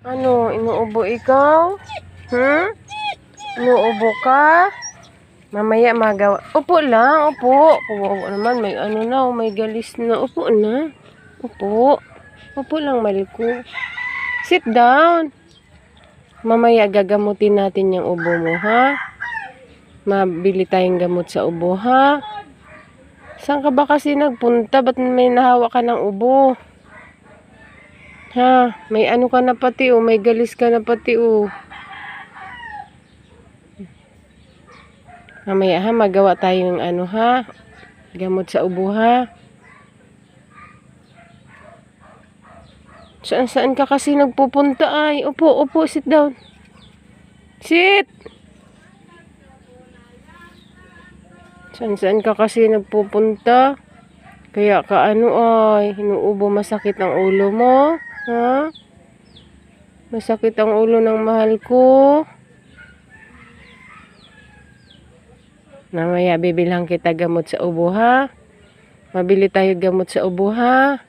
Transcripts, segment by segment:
Ano, inuubo ikaw? Inuubo ka? Mamaya magawa. Upo lang, upo. Kawawa naman, may ano na, may galis na. Upo na. Upo. Upo lang, Maliko. Sit down. Mamaya gagamutin natin yung ubo mo, ha? Mabili tayong gamot sa ubo, ha? Saan ka ba kasi nagpunta? Ba't may nahawa ka ng ubo? Ha? May ano ka na pati, oh. May galis ka na pati, oh. Mamaya, ha? Magawa tayong ano, ha? Gamot sa ubo, ha? Saan ka kasi nagpupunta, ay? Upo, sit down. Sit! Saan ka kasi nagpupunta? Kaya ka ano, ay? Hinuubo, masakit ang ulo mo? Ha? Masakit ang ulo ng mahal ko? Mamaya, bibilhan kita gamot sa ubo, ha? Mabili tayo gamot sa ubo, ha?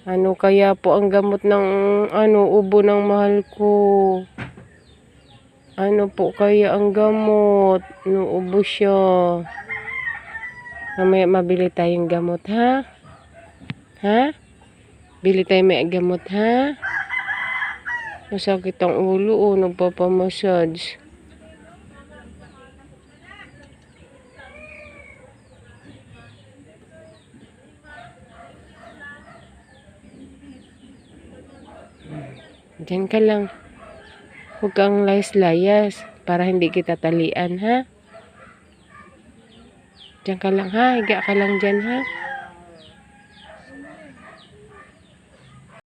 Ano kaya po ang gamot ng ubo ng mahal ko? Ano po kaya ang gamot? Ubo siya. Mamaya mabili tayong gamot, ha? Ha? Bili tayo may gamot, ha? Masakit ang ulo, oh. Nagpapamassage. Diyan ka lang. Huwag kang layas-layas para hindi kita talian, ha? Diyan ka lang, ha? Higa ka lang dyan, ha?